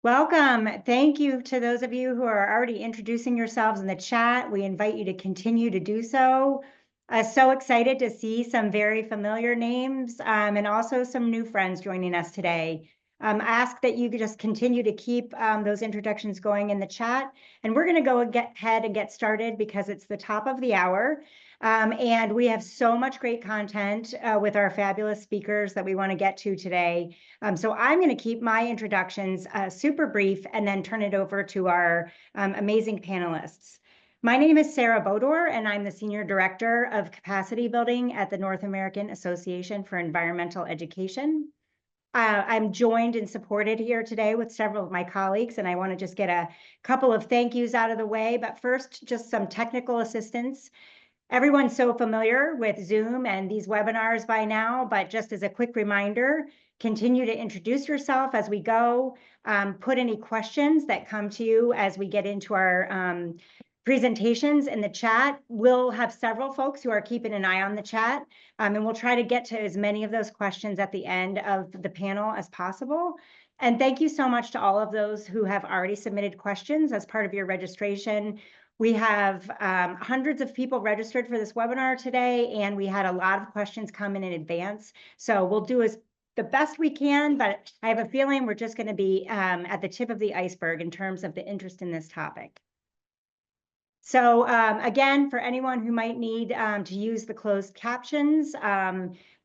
Welcome. Thank you to those of you who are already introducing yourselves in the chat. We invite you to continue to do so. So excited to see some very familiar names and also some new friends joining us today. Ask that you just continue to keep those introductions going in the chat. And we're going to go ahead and get started because it's the top of the hour. And we have so much great content with our fabulous speakers that we want to get to today. So I'm going to keep my introductions super brief and then turn it over to our amazing panelists. My name is Sarah Bodor, and I'm the Senior Director of Capacity Building at the North American Association for Environmental Education. I'm joined and supported here today with several of my colleagues, and I want to just get a couple of thank yous out of the way. But first, just some technical assistance. Everyone's so familiar with Zoom and these webinars by now, but just as a quick reminder, continue to introduce yourself as we go. Put any questions that come to you as we get into our presentations in the chat. We'll have several folks who are keeping an eye on the chat, and we'll try to get to as many of those questions at the end of the panel as possible. And thank you so much to all of those who have already submitted questions as part of your registration. We have hundreds of people registered for this webinar today, and we had a lot of questions come in advance. So we'll do the best we can, but I have a feeling we're just going to be at the tip of the iceberg in terms of the interest in this topic. So again, for anyone who might need to use the closed captions,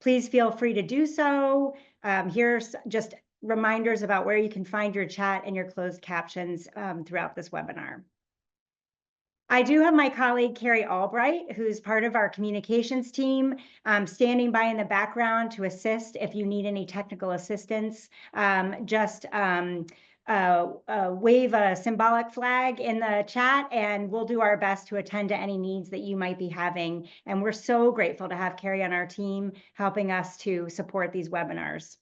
please feel free to do so. Here's just reminders about where you can find your chat and your closed captions throughout this webinar. I do have my colleague, Carrie Albright, who's part of our communications team, standing by in the background to assist if you need any technical assistance. Just wave a symbolic flag in the chat, and we'll do our best to attend to any needs that you might be having. And we're so grateful to have Carrie on our team helping us to support these webinars.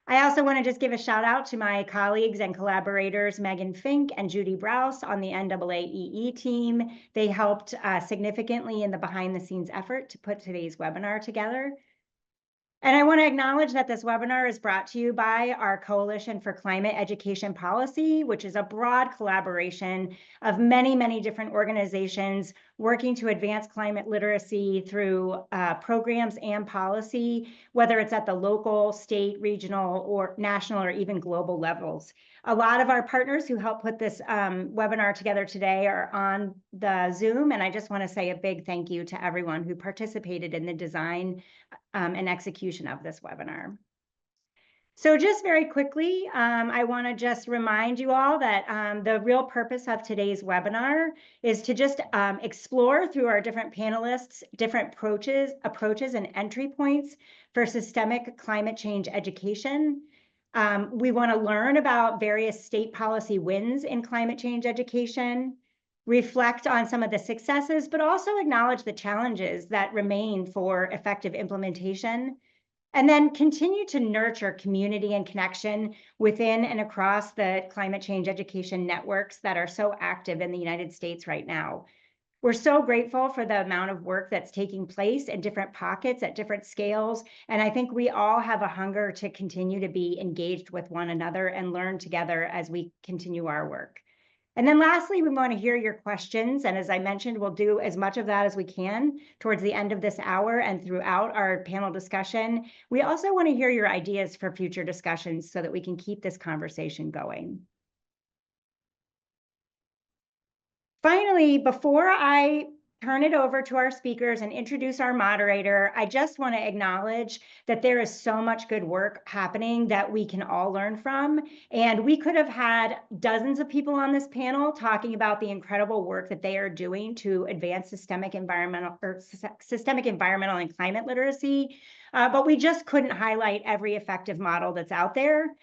I also want to just give a shout out to my colleagues and collaborators, Megan Fink and Judy Browse on the NAAEE team. They helped significantly in the behind the scenes effort to put today's webinar together. And I want to acknowledge that this webinar is brought to you by our Coalition for Climate Education Policy, which is a broad collaboration of many, many different organizations working to advance climate literacy through programs and policy, whether it's at the local, state, regional, or national, or even global levels. A lot of our partners who helped put this webinar together today are on the Zoom, and I just want to say a big thank you to everyone who participated in the design and execution of this webinar. So just very quickly, I want to just remind you all that the real purpose of today's webinar is to just explore through our different panelists, different approaches and entry points for systemic climate change education. We want to learn about various state policy wins in climate change education, reflect on some of the successes, but also acknowledge the challenges that remain for effective implementation, and then continue to nurture community and connection within and across the climate change education networks that are so active in the United States right now. We're so grateful for the amount of work that's taking place in different pockets at different scales, and I think we all have a hunger to continue to be engaged with one another and learn together as we continue our work. And then lastly, we want to hear your questions. And as I mentioned, we'll do as much of that as we can towards the end of this hour and throughout our panel discussion. We also want to hear your ideas for future discussions so that we can keep this conversation going. Finally, before I turn it over to our speakers and introduce our moderator, I just want to acknowledge that there is so much good work happening that we can all learn from. And we could have had dozens of people on this panel talking about the incredible work that they are doing to advance systemic environmental and climate literacy. But we just couldn't highlight every effective model that's out there.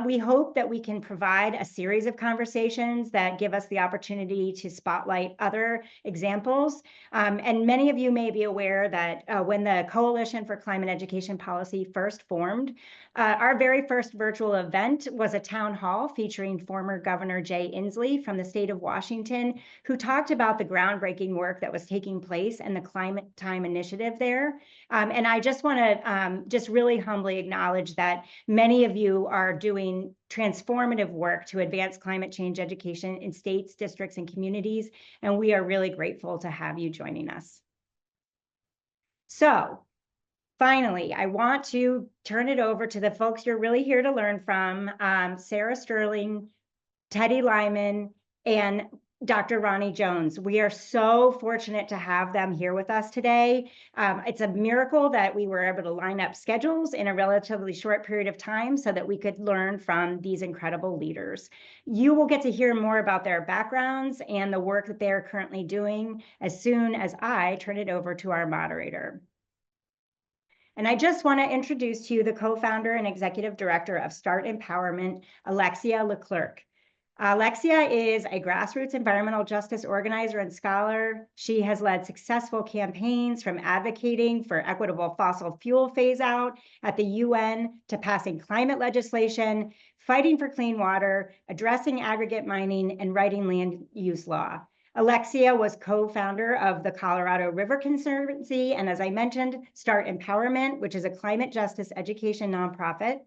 We hope that we can provide a series of conversations that give us the opportunity to spotlight other examples. And many of you may be aware that when the Coalition for Climate Education Policy first formed, our very first virtual event was a town hall featuring former Governor Jay Inslee from the state of Washington, who talked about the groundbreaking work that was taking place in the Climate Time Initiative there. And I just want to just really humbly acknowledge that many of you are doing transformative work to advance climate change education in states, districts, and communities, and we are really grateful to have you joining us. So, finally, I want to turn it over to the folks you're really here to learn from, Sarah Sterling, Teddy Lyman, and Dr. Roni Jones. We are so fortunate to have them here with us today. It's a miracle that we were able to line up schedules in a relatively short period of time so that we could learn from these incredible leaders. You will get to hear more about their backgrounds and the work that they're currently doing as soon as I turn it over to our moderator. And I just want to introduce to you the co-founder and executive director of Start Empowerment, Alexia Leclercq. Alexia is a grassroots environmental justice organizer and scholar. She has led successful campaigns from advocating for equitable fossil fuel phase out at the UN to passing climate legislation, fighting for clean water, addressing aggregate mining, and writing land use law. Alexia was co-founder of the Colorado River Conservancy, and as I mentioned, Start Empowerment, which is a climate justice education nonprofit.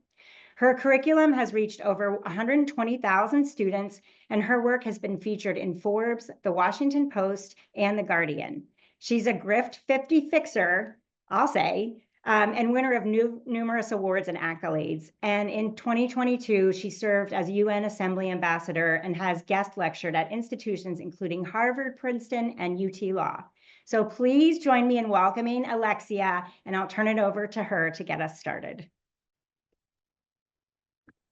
Her curriculum has reached over 120,000 students, and her work has been featured in Forbes, The Washington Post, and The Guardian. She's a Grift 50 fixer, I'll say, and winner of numerous awards and accolades. And in 2022, she served as UN Assembly Ambassador and has guest lectured at institutions including Harvard, Princeton, and UT Law. So please join me in welcoming Alexia, and I'll turn it over to her to get us started.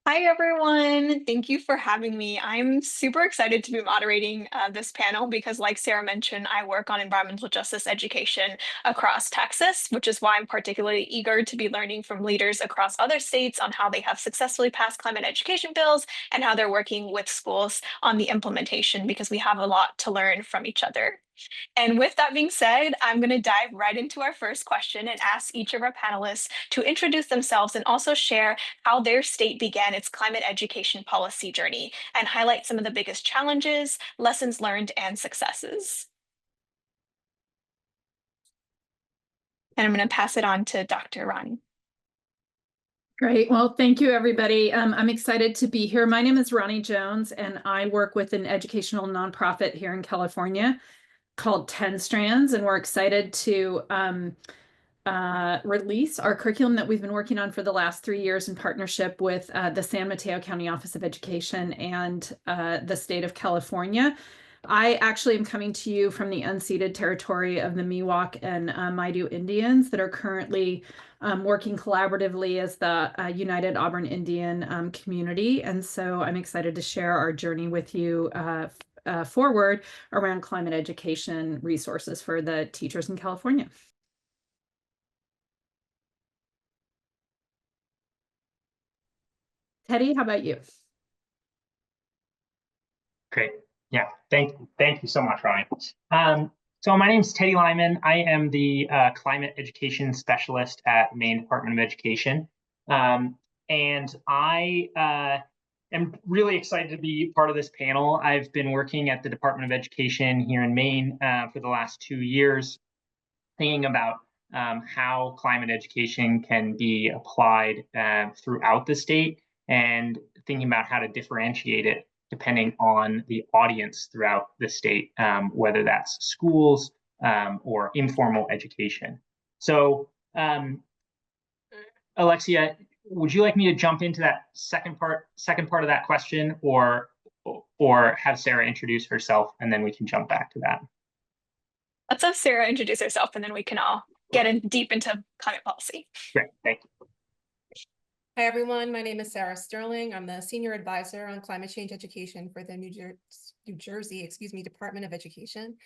Hi, everyone. Thank you for having me. I'm super excited to be moderating this panel because, like Sarah mentioned, I work on environmental justice education across Texas, which is why I'm particularly eager to be learning from leaders across other states on how they have successfully passed climate education bills and how they're working with schools on the implementation, because we have a lot to learn from each other. And with that being said, I'm going to dive right into our first question and ask each of our panelists to introduce themselves and also share how their state began its climate education policy journey and highlight some of the biggest challenges, lessons learned, and successes. And I'm going to pass it on to Dr. Roni. Great. Well, thank you, everybody. I'm excited to be here. My name is Roni Jones, and I work with an educational nonprofit here in California called 10 Strands, and we're excited to release our curriculum that we've been working on for the last 3 years in partnership with the San Mateo County Office of Education and the state of California. I actually am coming to you from the unceded territory of the Miwok and Maidu Indians that are currently working collaboratively as the United Auburn Indian community. And so I'm excited to share our journey with you forward around climate education resources for the teachers in California. Teddy, how about you? Great. Yeah, thank you so much, Roni. So my name is Teddy Lyman. I am the climate education specialist at Maine Department of Education. And I am really excited to be part of this panel. I've been working at the Department of Education here in Maine for the last 2 years, thinking about how climate education can be applied throughout the state, and thinking about how to differentiate it depending on the audience throughout the state, whether that's schools or informal education. So, Alexia, would you like me to jump into that second part of that question, or have Sarah introduce herself and then we can jump back to that? Let's have Sarah introduce herself, and then we can all get in deep into climate policy. Great, thank you. Hi, everyone. My name is Sarah Sterling. I'm the Senior Advisor on Climate Change Education for the New Jersey Department of Education.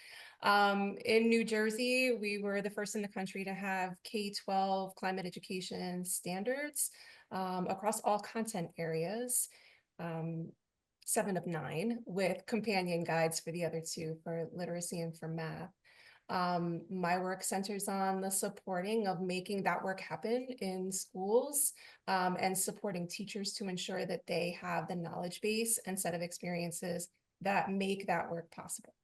In New Jersey, we were the first in the country to have K-12 climate education standards across all content areas, 7 of 9, with companion guides for the other 2 for literacy and for math. My work centers on the supporting of making that work happen in schools and supporting teachers to ensure that they have the knowledge base and set of experiences that make that work possible.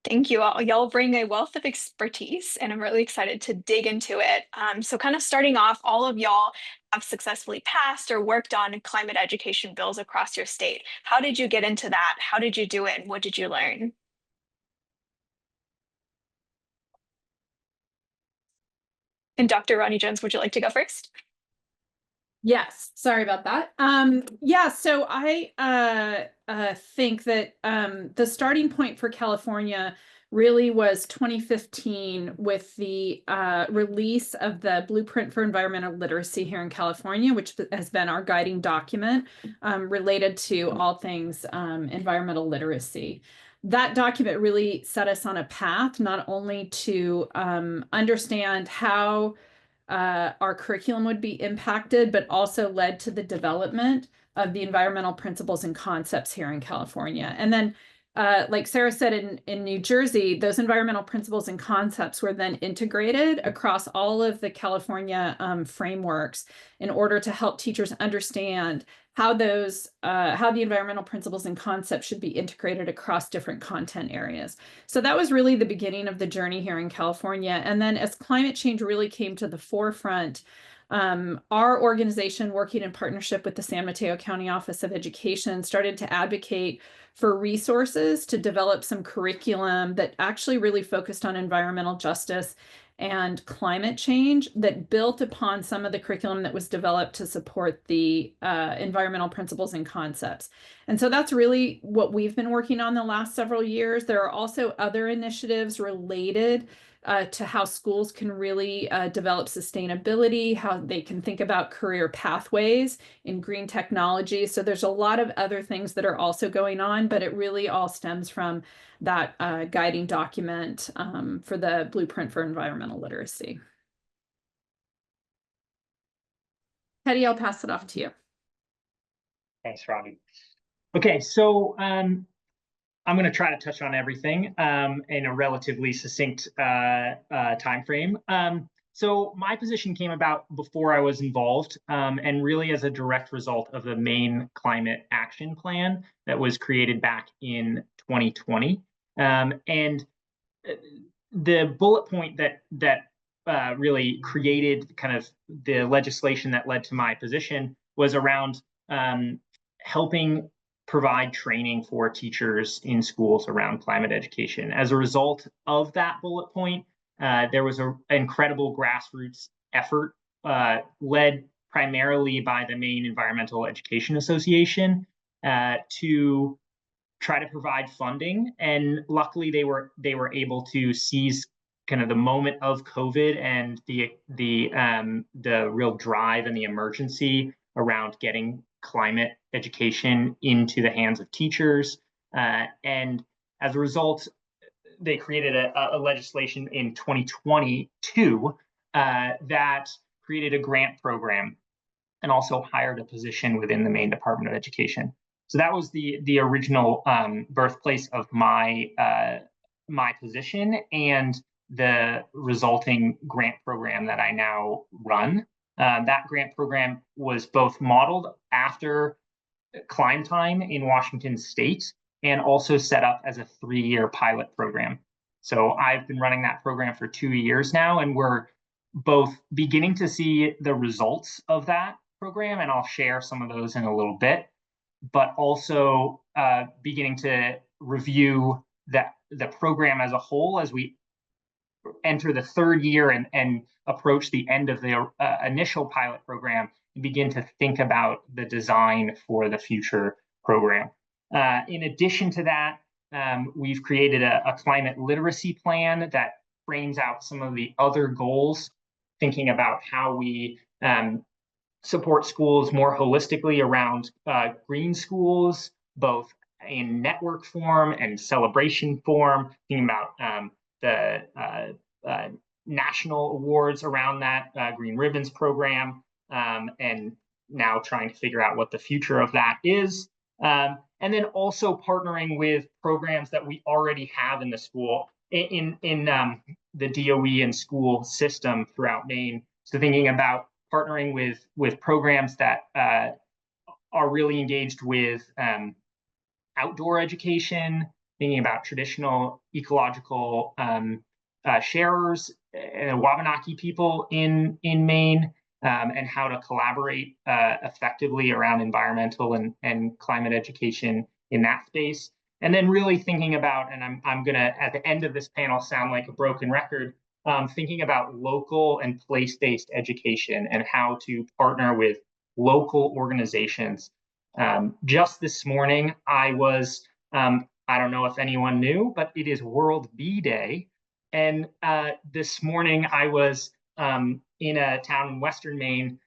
Thank you all. Y'all bring a wealth of expertise, and I'm really excited to dig into it. So kind of starting off, all of y'all have successfully passed or worked on climate education bills across your state. How did you get into that? How did you do it? And what did you learn? And Dr. Roni Jones, would you like to go first? Yes, sorry about that. Yeah, so I think that the starting point for California really was 2015 with the release of the Blueprint for Environmental Literacy here in California, which has been our guiding document related to all things environmental literacy. That document really set us on a path not only to understand how our curriculum would be impacted, but also led to the development of the environmental principles and concepts here in California. And then, like Sarah said, in New Jersey, those environmental principles and concepts were then integrated across all of the California frameworks in order to help teachers understand how the environmental principles and concepts should be integrated across different content areas. So that was really the beginning of the journey here in California. And then as climate change really came to the forefront, our organization, working in partnership with the San Mateo County Office of Education, started to advocate for resources to develop some curriculum that actually really focused on environmental justice and climate change, that built upon some of the curriculum that was developed to support the environmental principles and concepts. And so that's really what we've been working on the last several years. There are also other initiatives related to how schools can really develop sustainability, how they can think about career pathways in green technology. So there's a lot of other things that are also going on, but it really all stems from that guiding document for the Blueprint for Environmental Literacy. Hetty, I'll pass it off to you. Thanks, Roni. Okay, so I'm going to try to touch on everything in a relatively succinct time frame. So my position came about before I was involved, and really as a direct result of the Maine Climate Action Plan that was created back in 2020. And the bullet point that really created kind of the legislation that led to my position was around helping provide training for teachers in schools around climate education. As a result of that bullet point, there was an incredible grassroots effort led primarily by the Maine Environmental Education Association to try to provide funding. And luckily, they were able to seize kind of the moment of COVID and the real drive and the emergency around getting climate education into the hands of teachers. And as a result, they created a legislation in 2022 that created a grant program and also hired a position within the Maine Department of Education. So that was the original birthplace of my position and the resulting grant program that I now run. That grant program was both modeled after Climb Time in Washington State and also set up as a 3-year pilot program. So I've been running that program for 2 years now, and we're both beginning to see the results of that program, and I'll share some of those in a little bit, but also beginning to review the program as a whole as we enter the 3rd year and approach the end of the initial pilot program and begin to think about the design for the future program. In addition to that, we've created a climate literacy plan that frames out some of the other goals, thinking about how we support schools more holistically around green schools, both in network form and celebration form, thinking about the national awards around that Green Ribbons program, and now trying to figure out what the future of that is. And then also partnering with programs that we already have in the school, in the DOE and school system throughout Maine. So thinking about partnering with programs that are really engaged with outdoor education, thinking about traditional ecological sharers, Wabanaki people in Maine, and how to collaborate effectively around environmental and climate education in that space. And then really thinking about, and I'm going to, at the end of this panel, sound like a broken record, thinking about local and place-based education and how to partner with local organizations. Just this morning, I was, I don't know if anyone knew, but it is World Bee Day. And this morning I was in a town in Western Maine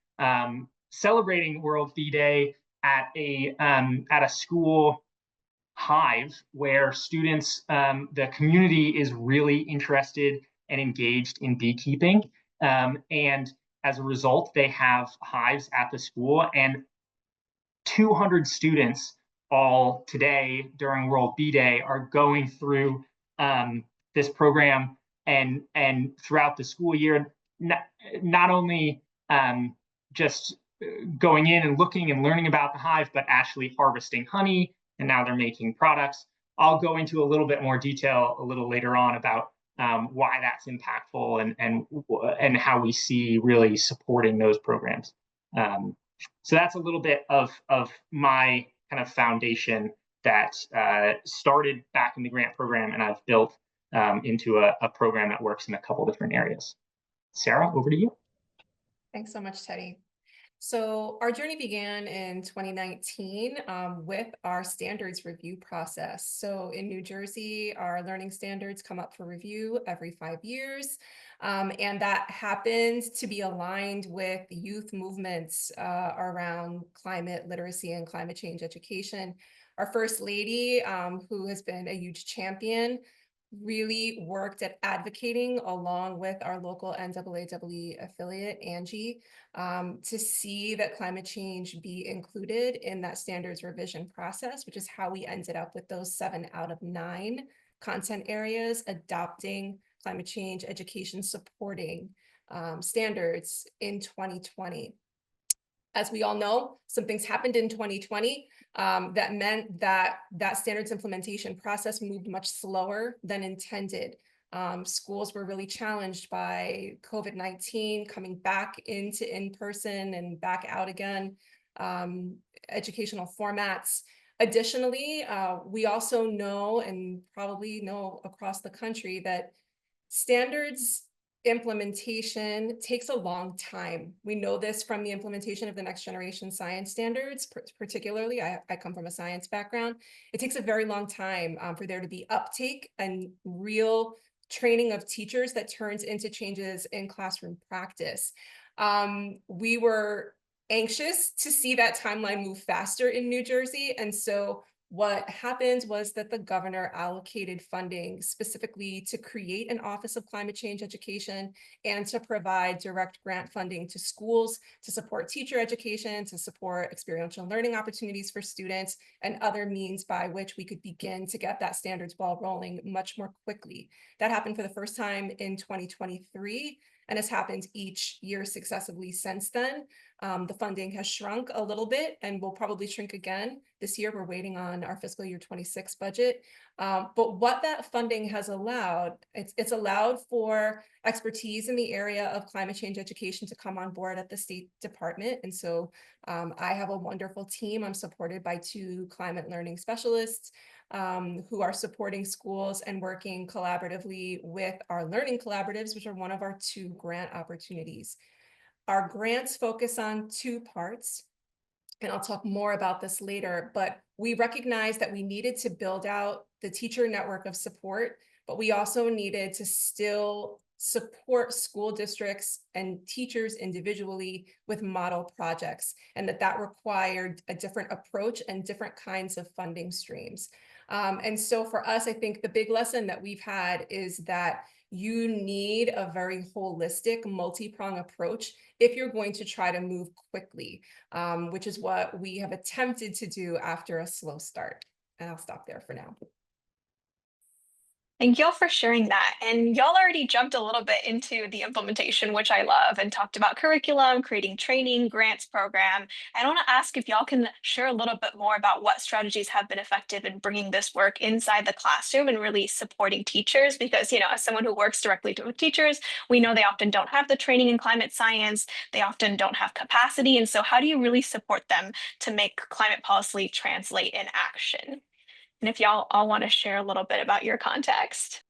celebrating World Bee Day at a school hive where students, the community is really interested and engaged in beekeeping. And as a result, they have hives at the school, and 200 students all today during World Bee Day are going through this program and throughout the school year, not only just going in and looking and learning about the hive, but actually harvesting honey, and now they're making products. I'll go into a little bit more detail a little later on about why that's impactful and how we see really supporting those programs. So that's a little bit of my kind of foundation that started back in the grant program, and I've built into a program that works in a couple different areas. Sarah, over to you. Thanks so much, Teddy. So our journey began in 2019 with our standards review process. So in New Jersey, our learning standards come up for review every 5 years. And that happens to be aligned with youth movements around climate literacy and climate change education. Our First Lady, who has been a huge champion, really worked at advocating along with our local NAAWE affiliate, Angie, to see that climate change be included in that standards revision process, which is how we ended up with those 7 out of 9 content areas adopting climate change education supporting standards in 2020. As we all know, some things happened in 2020 that meant that standards implementation process moved much slower than intended. Schools were really challenged by COVID-19 coming back into in-person and back out again, educational formats. Additionally, we also know and probably know across the country that standards implementation takes a long time. We know this from the implementation of the next generation science standards, particularly. I come from a science background. It takes a very long time for there to be uptake and real training of teachers that turns into changes in classroom practice. We were anxious to see that timeline move faster in New Jersey. And so what happened was that the governor allocated funding specifically to create an Office of Climate Change Education and to provide direct grant funding to schools to support teacher education, to support experiential learning opportunities for students, and other means by which we could begin to get that standards ball rolling much more quickly. That happened for the first time in 2023 and has happened each year successively since then. The funding has shrunk a little bit and will probably shrink again this year. We're waiting on our fiscal year 26 budget. But what that funding has allowed, it's allowed for expertise in the area of climate change education to come on board at the State Department. And so I have a wonderful team. I'm supported by 2 climate learning specialists who are supporting schools and working collaboratively with our learning collaboratives, which are one of our 2 grant opportunities. Our grants focus on 2 parts, and I'll talk more about this later, but we recognized that we needed to build out the teacher network of support, but we also needed to still support school districts and teachers individually with model projects, and that required a different approach and different kinds of funding streams. And so for us, I think the big lesson that we've had is that you need a very holistic, multi-pronged approach if you're going to try to move quickly, which is what we have attempted to do after a slow start. And I'll stop there for now. Thank y'all for sharing that. And y'all already jumped a little bit into the implementation, which I love, and talked about curriculum, creating training, grants program. I want to ask if y'all can share a little bit more about what strategies have been effective in bringing this work inside the classroom and really supporting teachers. Because, you know, as someone who works directly with teachers, we know they often don't have the training in climate science. They often don't have capacity. And so how do you really support them to make climate policy translate in action? And if y'all all want to share a little bit about your context.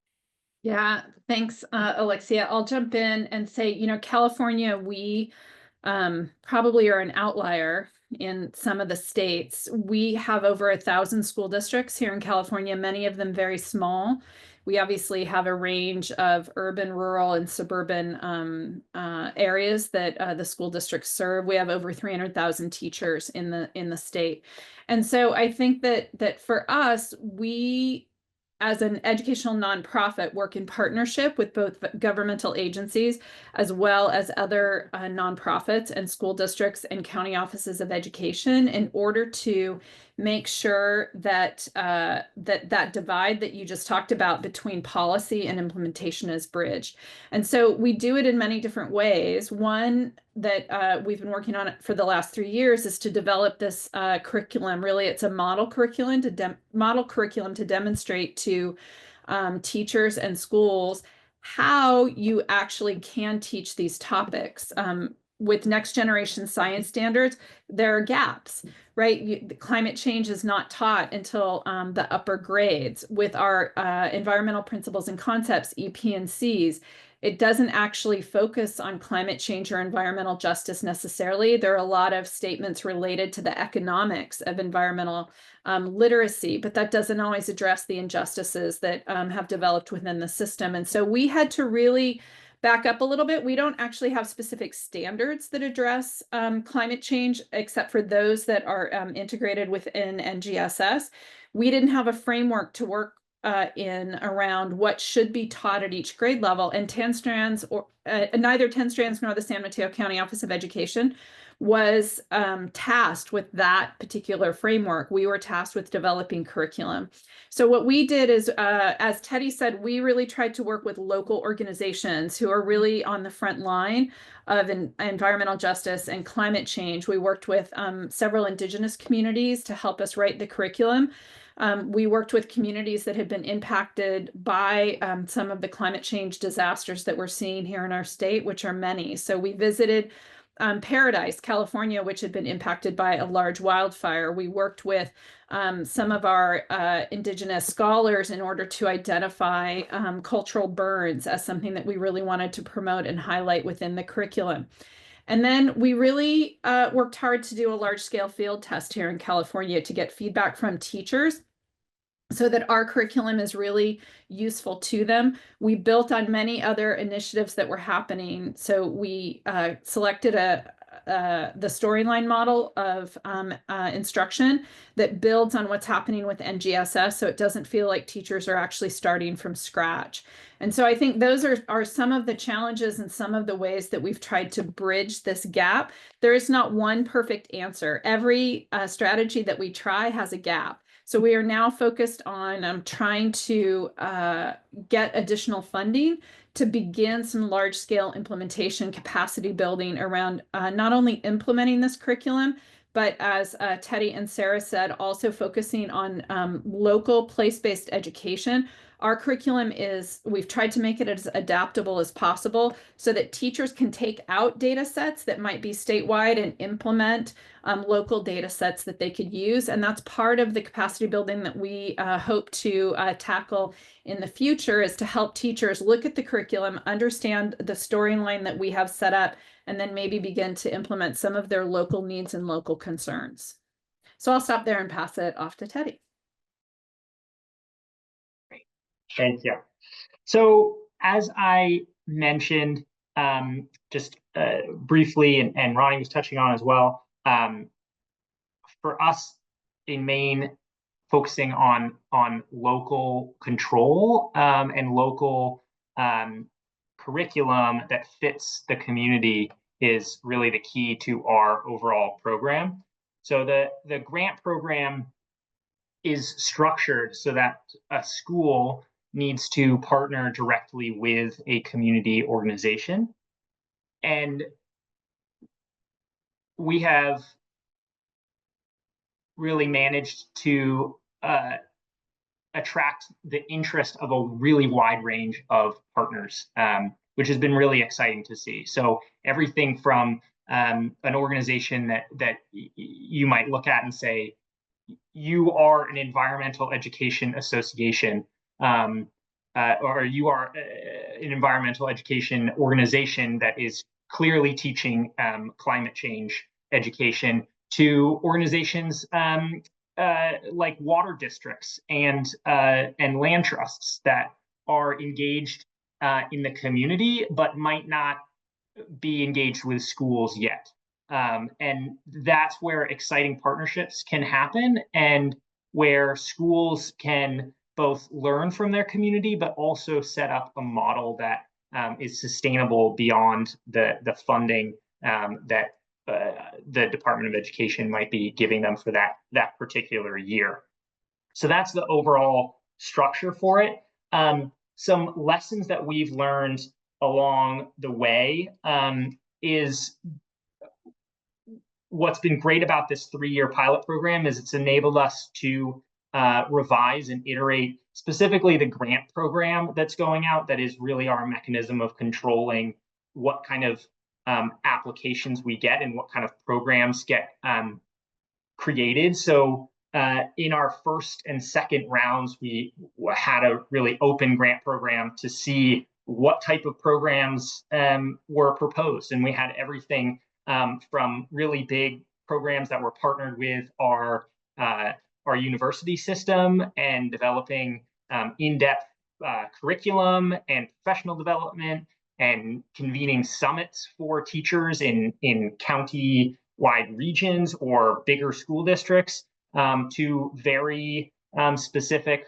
Yeah, thanks, Alexia. I'll jump in and say, you know, California, we probably are an outlier in some of the states. We have over 1,000 school districts here in California, many of them very small. We obviously have a range of urban, rural, and suburban areas that the school districts serve. We have over 300,000 teachers in the state. And so I think that for us, we, as an educational nonprofit, work in partnership with both governmental agencies as well as other nonprofits and school districts and county offices of education in order to make sure that that divide that you just talked about between policy and implementation is bridged. And so we do it in many different ways. One that we've been working on for the last 3 years is to develop this curriculum. Really, it's a model curriculum to demonstrate to teachers and schools how you actually can teach these topics. With next generation science standards, there are gaps, right? Climate change is not taught until the upper grades. With our environmental principles and concepts, EP and Cs, it doesn't actually focus on climate change or environmental justice necessarily. There are a lot of statements related to the economics of environmental literacy, but that doesn't always address the injustices that have developed within the system. And so we had to really back up a little bit. We don't actually have specific standards that address climate change, except for those that are integrated within NGSS. We didn't have a framework to work in around what should be taught at each grade level, and Strands or neither Strands nor the San Mateo County Office of Education was tasked with that particular framework. We were tasked with developing curriculum. So what we did is, as Teddy said, we really tried to work with local organizations who are really on the front line of environmental justice and climate change. We worked with several indigenous communities to help us write the curriculum. We worked with communities that had been impacted by some of the climate change disasters that we're seeing here in our state, which are many. So we visited Paradise, California, which had been impacted by a large wildfire. We worked with some of our indigenous scholars in order to identify cultural burns as something that we really wanted to promote and highlight within the curriculum. And then we really worked hard to do a large-scale field test here in California to get feedback from teachers so that our curriculum is really useful to them. We built on many other initiatives that were happening. So we selected the storyline model of instruction that builds on what's happening with NGSS, so it doesn't feel like teachers are actually starting from scratch. And so I think those are some of the challenges and some of the ways that we've tried to bridge this gap. There is not one perfect answer. Every strategy that we try has a gap. So we are now focused on trying to get additional funding to begin some large-scale implementation capacity building around not only implementing this curriculum, but as Teddy and Sarah said, also focusing on local place-based education. Our curriculum we've tried to make it as adaptable as possible so that teachers can take out data sets that might be statewide and implement local data sets that they could use. And that's part of the capacity building that we hope to tackle in the future, is to help teachers look at the curriculum, understand the storyline that we have set up, and then maybe begin to implement some of their local needs and local concerns. So I'll stop there and pass it off to Teddy. Thank you. So as I mentioned, just briefly, and Roni was touching on as well, for us in Maine, focusing on local control and local curriculum that fits the community is really the key to our overall program. So the grant program is structured so that a school needs to partner directly with a community organization. And we have really managed to attract the interest of a really wide range of partners, which has been really exciting to see. So everything from an organization that you might look at and say, you are an environmental education association, or you are an environmental education organization that is clearly teaching climate change education, to organizations like water districts and land trusts that are engaged in the community, but might not be engaged with schools yet. And that's where exciting partnerships can happen, and where schools can both learn from their community, but also set up a model that is sustainable beyond the funding that the Department of Education might be giving them for that particular year. So that's the overall structure for it. Some lessons that we've learned along the way is what's been great about this 3-year pilot program is it's enabled us to revise and iterate specifically the grant program that's going out, that is really our mechanism of controlling what kind of applications we get and what kind of programs get created. So in our first and second rounds, we had a really open grant program to see what type of programs were proposed. And we had everything from really big programs that were partnered with our university system and developing in-depth curriculum and professional development, and convening summits for teachers in county-wide regions or bigger school districts, to very specific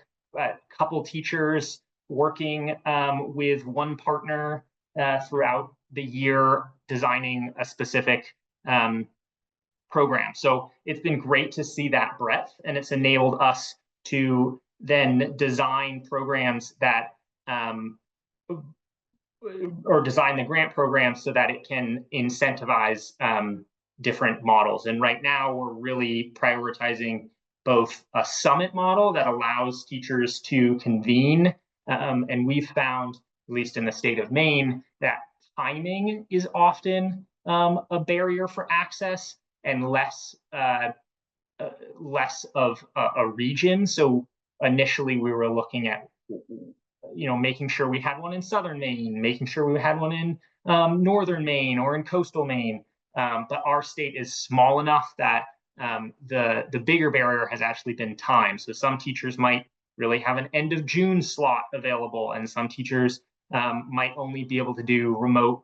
couple teachers working with one partner throughout the year, designing a specific program. So it's been great to see that breadth, and it's enabled us to then design programs that or design the grant program so that it can incentivize different models. And right now we're really prioritizing both a summit model that allows teachers to convene, and we've found, at least in the state of Maine, that timing is often a barrier for access, and less of a region. So initially we were looking at making sure we had one in southern Maine, making sure we had one in northern Maine or in coastal Maine. But our state is small enough that the bigger barrier has actually been time. So some teachers might really have an end of June slot available, and some teachers might only be able to do remote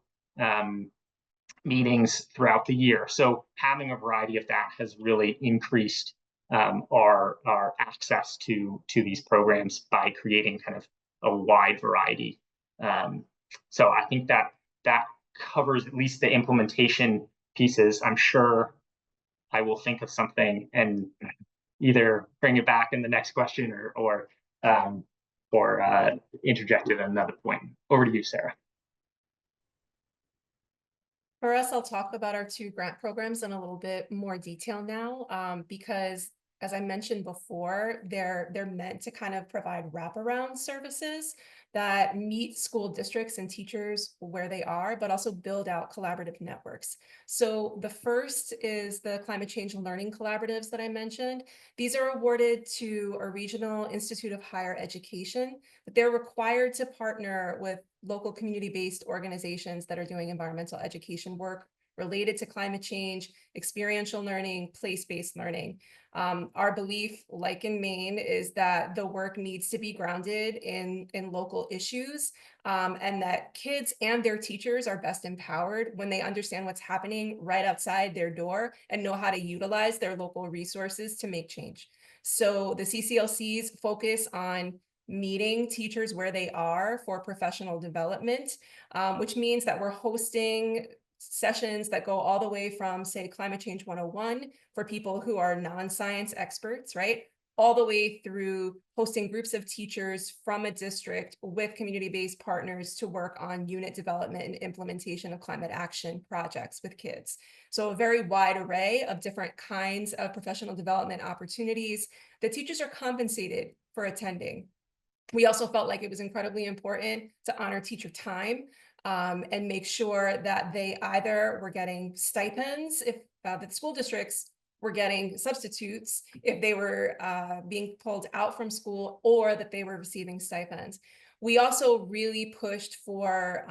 meetings throughout the year. So having a variety of that has really increased our access to these programs by creating kind of a wide variety. So I think that covers at least the implementation pieces. I'm sure I will think of something and either bring it back in the next question or interject it at another point. Over to you, Sarah. For us, I'll talk about our 2 grant programs in a little bit more detail now, because as I mentioned before, they're meant to kind of provide wraparound services that meet school districts and teachers where they are, but also build out collaborative networks. So the first is the Climate Change and Learning Collaboratives that I mentioned. These are awarded to a regional institute of higher education, but they're required to partner with local community-based organizations that are doing environmental education work related to climate change, experiential learning, place-based learning. Our belief, like in Maine, is that the work needs to be grounded in local issues, and that kids and their teachers are best empowered when they understand what's happening right outside their door and know how to utilize their local resources to make change. So the CCLCs focus on meeting teachers where they are for professional development, which means that we're hosting sessions that go all the way from, say, Climate Change 101 for people who are non-science experts, right? all the way through hosting groups of teachers from a district with community-based partners to work on unit development and implementation of climate action projects with kids. So a very wide array of different kinds of professional development opportunities that teachers are compensated for attending. We also felt like it was incredibly important to honor teacher time and make sure that they either were getting stipends if the school districts were getting substitutes if they were being pulled out from school, or that they were receiving stipends. We also really pushed for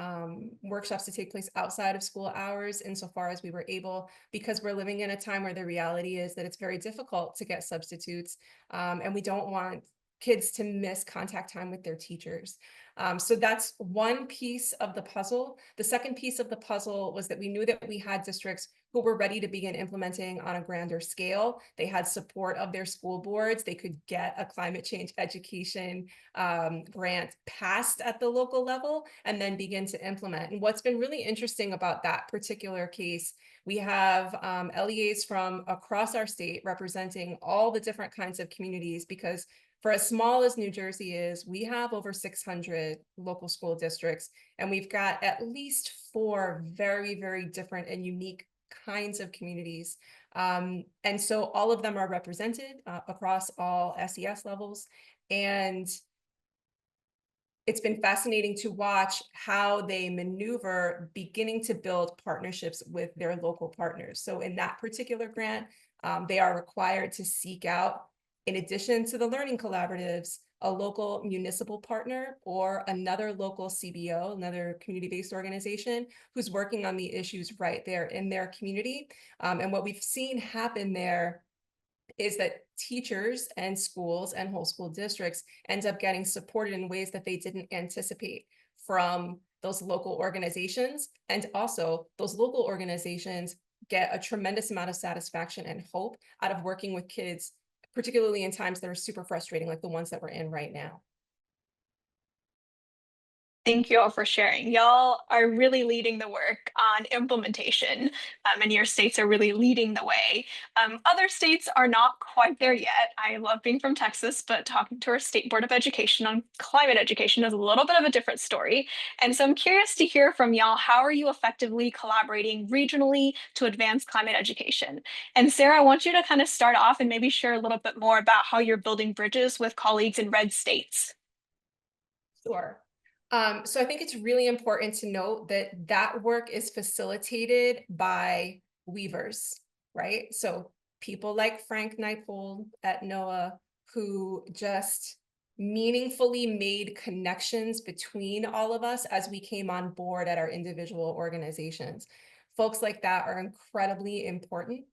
workshops to take place outside of school hours insofar as we were able, because we're living in a time where the reality is that it's very difficult to get substitutes, and we don't want kids to miss contact time with their teachers. So that's one piece of the puzzle. The second piece of the puzzle was that we knew that we had districts who were ready to begin implementing on a grander scale. They had support of their school boards. They could get a climate change education grant passed at the local level and then begin to implement. And what's been really interesting about that particular case, we have LEAs from across our state representing all the different kinds of communities, because for as small as New Jersey is, we have over 600 local school districts, and we've got at least 4 very, very different and unique kinds of communities. And so all of them are represented across all SES levels. And it's been fascinating to watch how they maneuver beginning to build partnerships with their local partners. So in that particular grant, they are required to seek out, in addition to the learning collaboratives, a local municipal partner or another local CBO, another community-based organization who's working on the issues right there in their community. And what we've seen happen there is that teachers and schools and whole school districts end up getting supported in ways that they didn't anticipate from those local organizations. And also those local organizations get a tremendous amount of satisfaction and hope out of working with kids, particularly in times that are super frustrating, like the ones that we're in right now. Thank you all for sharing. Y'all are really leading the work on implementation, and your states are really leading the way. Other states are not quite there yet. I love being from Texas, but talking to our state board of education on climate education is a little bit of a different story. And so I'm curious to hear from y'all, how are you effectively collaborating regionally to advance climate education? And Sarah, I want you to kind of start off and maybe share a little bit more about how you're building bridges with colleagues in red states. Sure. So I think it's really important to note that that work is facilitated by weavers, right? So people like Frank Neipold at NOAA, who just meaningfully made connections between all of us as we came on board at our individual organizations. Folks like that are incredibly important.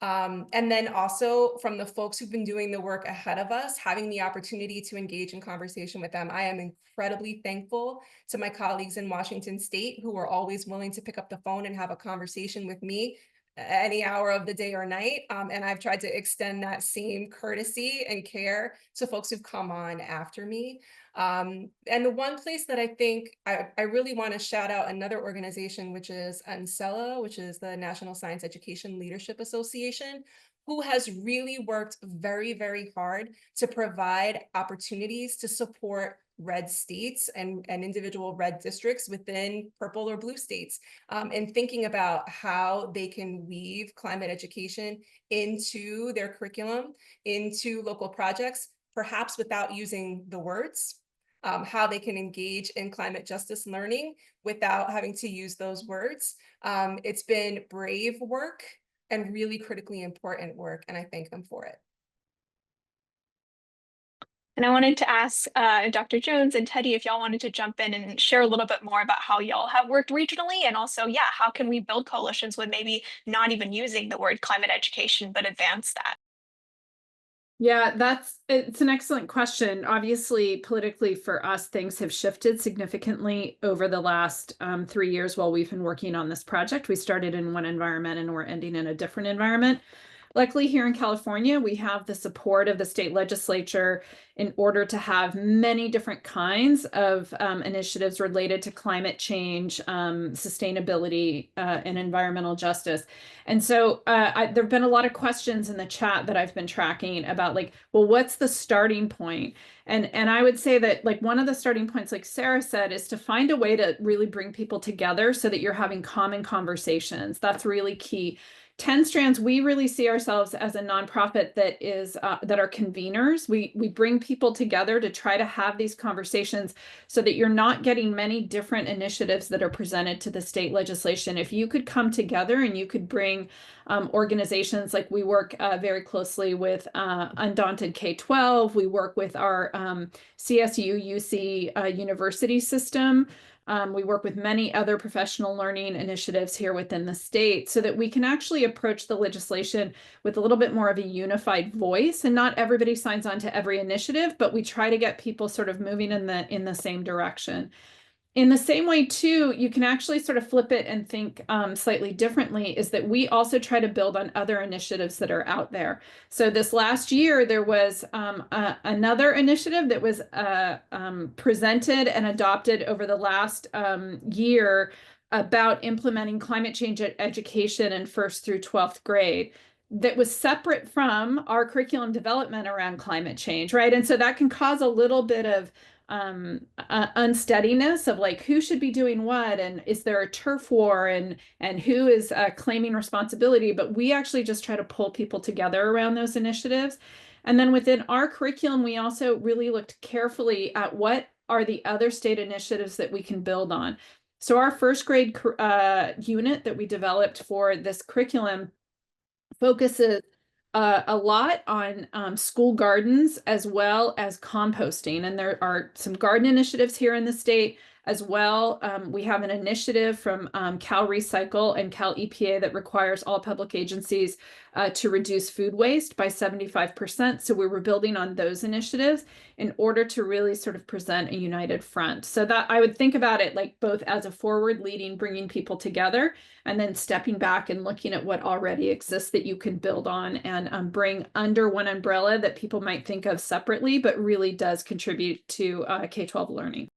And then also from the folks who've been doing the work ahead of us, having the opportunity to engage in conversation with them. I am incredibly thankful to my colleagues in Washington State who are always willing to pick up the phone and have a conversation with me any hour of the day or night. And I've tried to extend that same courtesy and care to folks who've come on after me. And the one place that I think I really want to shout out another organization, which is NSELA, which is the National Science Education Leadership Association, who has really worked very, very hard to provide opportunities to support red states and individual red districts within purple or blue states, and thinking about how they can weave climate education into their curriculum, into local projects, perhaps without using the words, how they can engage in climate justice learning without having to use those words. It's been brave work and really critically important work, and I thank them for it. And I wanted to ask Dr. Jones and Teddy if y'all wanted to jump in and share a little bit more about how y'all have worked regionally, and also, yeah, how can we build coalitions with maybe not even using the word climate education, but advance that? Yeah, it's an excellent question. Obviously, politically for us, things have shifted significantly over the last 3 years while we've been working on this project. We started in one environment and we're ending in a different environment. Luckily, here in California, we have the support of the state legislature in order to have many different kinds of initiatives related to climate change, sustainability, and environmental justice. And so there have been a lot of questions in the chat that I've been tracking about, like, well, what's the starting point? And I would say that, like, one of the starting points, like Sarah said, is to find a way to really bring people together so that you're having common conversations. That's really key. 10 Strands, we really see ourselves as a nonprofit that is that are conveners. We bring people together to try to have these conversations so that you're not getting many different initiatives that are presented to the state legislation. If you could come together and you could bring organizations, like we work very closely with Undaunted K-12, we work with our CSU UC university system. We work with many other professional learning initiatives here within the state so that we can actually approach the legislation with a little bit more of a unified voice, and not everybody signs on to every initiative, but we try to get people sort of moving in the same direction. In the same way, too, you can actually sort of flip it and think slightly differently, is that we also try to build on other initiatives that are out there. So this last year, there was another initiative that was presented and adopted over the last year about implementing climate change education in 1st through 12th grade, that was separate from our curriculum development around climate change, right? And so that can cause a little bit of unsteadiness of, like, who should be doing what, and is there a turf war, and who is claiming responsibility. But we actually just try to pull people together around those initiatives. And then within our curriculum, we also really looked carefully at what are the other state initiatives that we can build on. So our 1st grade unit that we developed for this curriculum focuses a lot on school gardens as well as composting. And there are some garden initiatives here in the state as well. We have an initiative from Cal Recycle and Cal EPA that requires all public agencies to reduce food waste by 75%. So we were building on those initiatives in order to really sort of present a united front. So that I would think about it like both as a forward leading, bringing people together, and then stepping back and looking at what already exists that you can build on and bring under one umbrella that people might think of separately, but really does contribute to K-12 learning.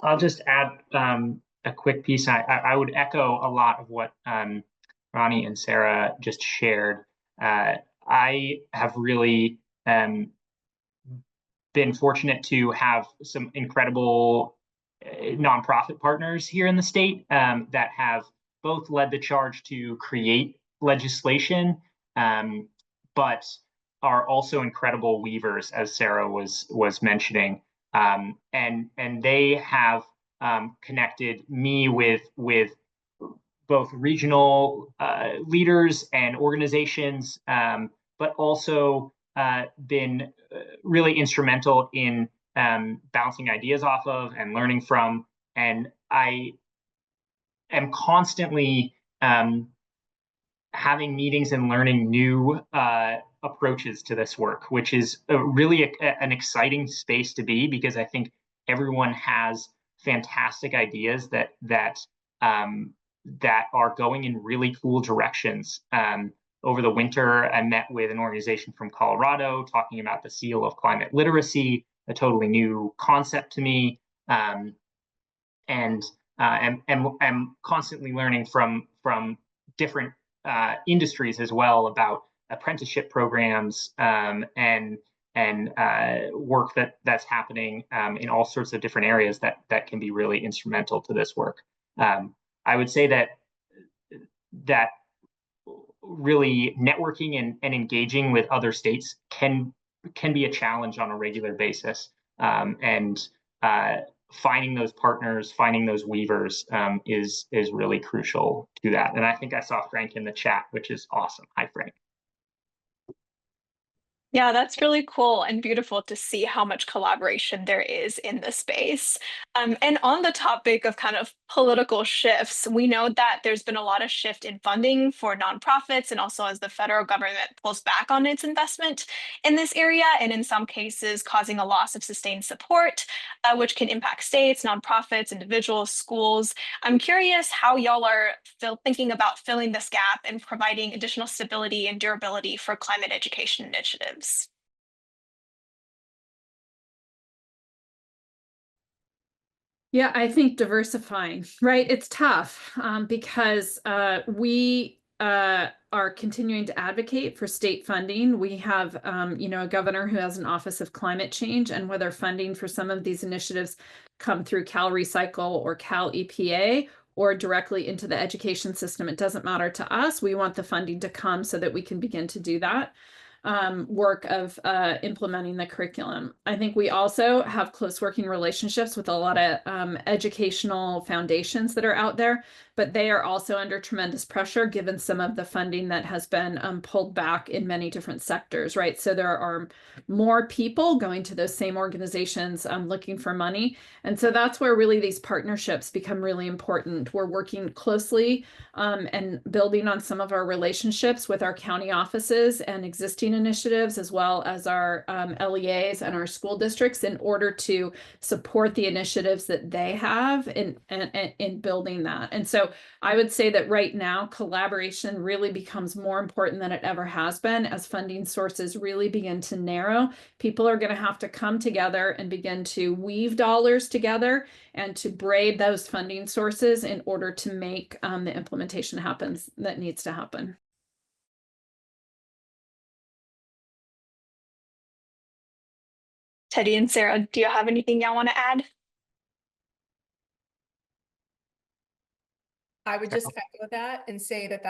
I'll just add a quick piece. I would echo a lot of what Roni and Sarah just shared. I have really been fortunate to have some incredible nonprofit partners here in the state that have both led the charge to create legislation, but are also incredible weavers, as Sarah was mentioning. And they have connected me with both regional leaders and organizations, but also been really instrumental in bouncing ideas off of and learning from. And I am constantly having meetings and learning new approaches to this work, which is really an exciting space to be, because I think everyone has fantastic ideas that are going in really cool directions. Over the winter, I met with an organization from Colorado talking about the seal of climate literacy, a totally new concept to me, and I'm constantly learning from different industries as well about apprenticeship programs and work that's happening in all sorts of different areas that can be really instrumental to this work. I would say that really networking and engaging with other states can be a challenge on a regular basis, and finding those partners, finding those weavers is really crucial to that. And I think I saw Frank in the chat, which is awesome. Hi, Frank. Yeah, that's really cool and beautiful to see how much collaboration there is in the space. And on the topic of kind of political shifts, we know that there's been a lot of shift in funding for nonprofits and also as the federal government pulls back on its investment in this area, and in some cases causing a loss of sustained support, which can impact states, nonprofits, individuals, schools. I'm curious how y'all are thinking about filling this gap and providing additional stability and durability for climate education initiatives. Yeah, I think diversifying, right? It's tough because we are continuing to advocate for state funding. We have, a governor who has an Office of Climate Change, and whether funding for some of these initiatives come through Cal Recycle or Cal EPA or directly into the education system, it doesn't matter to us. We want the funding to come so that we can begin to do that work of implementing the curriculum. I think we also have close working relationships with a lot of educational foundations that are out there, but they are also under tremendous pressure given some of the funding that has been pulled back in many different sectors, right? So there are more people going to those same organizations looking for money. And so that's where really these partnerships become really important. We're working closely and building on some of our relationships with our county offices and existing initiatives, as well as our LEAs and our school districts, in order to support the initiatives that they have in building that. And so I would say that right now, collaboration really becomes more important than it ever has been as funding sources really begin to narrow. People are going to have to come together and begin to weave dollars together and to braid those funding sources in order to make the implementation happens that needs to happen. Teddy and Sarah, do you have anything y'all want to add? I would just echo that and say that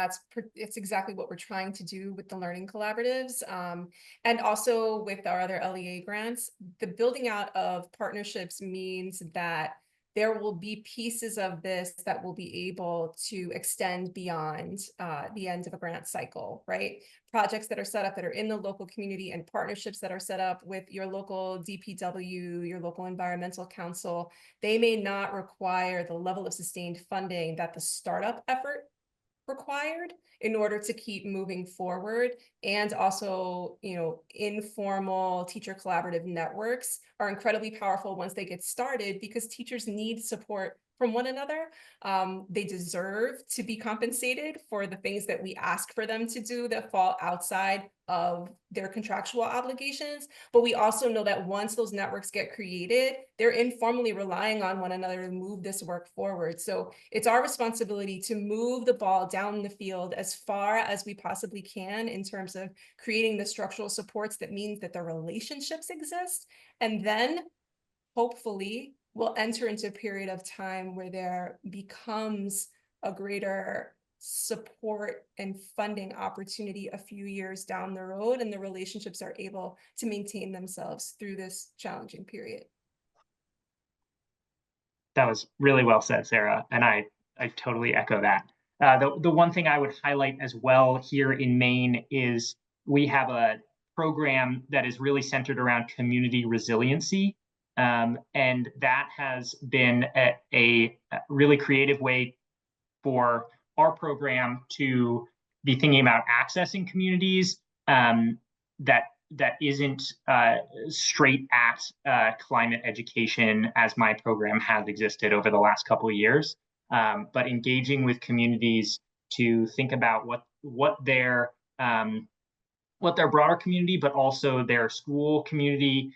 it's exactly what we're trying to do with the learning collaboratives, and also with our other LEA grants. The building out of partnerships means that there will be pieces of this that will be able to extend beyond the end of a grant cycle, right? Projects that are set up that are in the local community and partnerships that are set up with your local DPW, your local environmental council, they may not require the level of sustained funding that the startup effort required in order to keep moving forward. And also, informal teacher collaborative networks are incredibly powerful once they get started, because teachers need support from one another. They deserve to be compensated for the things that we ask for them to do that fall outside of their contractual obligations. But we also know that once those networks get created, they're informally relying on one another to move this work forward. So it's our responsibility to move the ball down the field as far as we possibly can in terms of creating the structural supports that means that the relationships exist. And then hopefully we'll enter into a period of time where there becomes a greater support and funding opportunity a few years down the road, and the relationships are able to maintain themselves through this challenging period. That was really well said, Sarah, and I totally echo that. The one thing I would highlight as well here in Maine is we have a program that is really centered around community resiliency, and that has been a really creative way for our program to be thinking about accessing communities that isn't straight at climate education as my program has existed over the last couple of years, but engaging with communities to think about what their broader community, but also their school community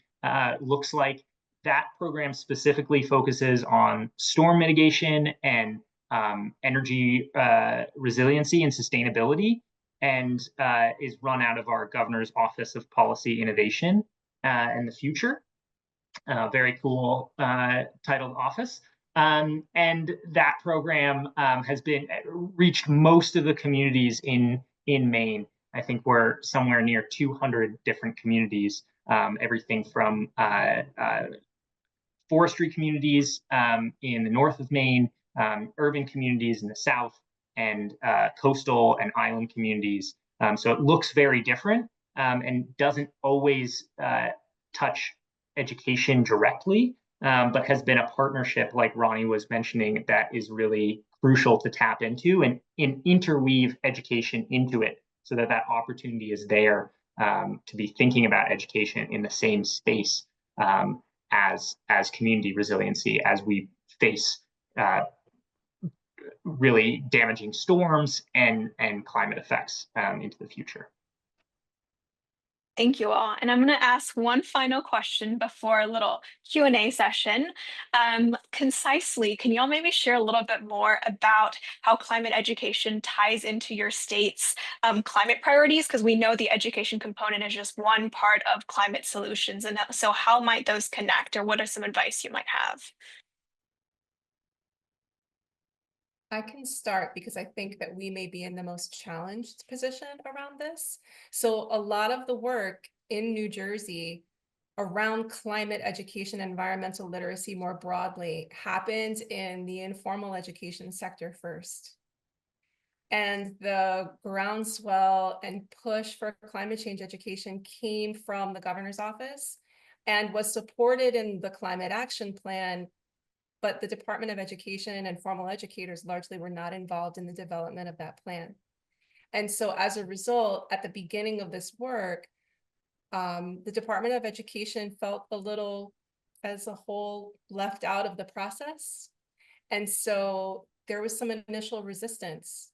looks like. That program specifically focuses on storm mitigation and energy resiliency and sustainability, and is run out of our governor's Office of Policy Innovation in the future. Very cool titled office. And that program has reached most of the communities in Maine. I think we're somewhere near 200 different communities, everything from forestry communities in the north of Maine, urban communities in the south, and coastal and island communities. So it looks very different, and doesn't always touch education directly, but has been a partnership, like Roni was mentioning, that is really crucial to tap into and interweave education into it so that that opportunity is there to be thinking about education in the same space as community resiliency as we face really damaging storms and climate effects into the future. Thank you all. And I'm going to ask one final question before a little Q&A session. Concisely, can you all maybe share a little bit more about how climate education ties into your state's climate priorities? Because we know the education component is just one part of climate solutions. And so how might those connect, or what are some advice you might have? I can start because I think that we may be in the most challenged position around this. So a lot of the work in New Jersey around climate education, environmental literacy more broadly, happens in the informal education sector first. And the groundswell and push for climate change education came from the governor's office and was supported in the climate action plan, but the Department of Education and formal educators largely were not involved in the development of that plan. And so as a result, at the beginning of this work, the Department of Education felt a little, as a whole, left out of the process. And so there was some initial resistance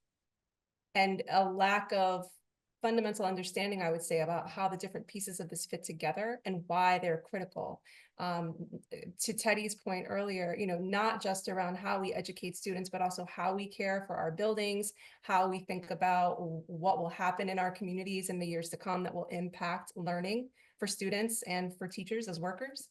and a lack of fundamental understanding, I would say, about how the different pieces of this fit together and why they're critical. To Teddy's point earlier, not just around how we educate students, but also how we care for our buildings, how we think about what will happen in our communities in the years to come that will impact learning for students and for teachers as workers.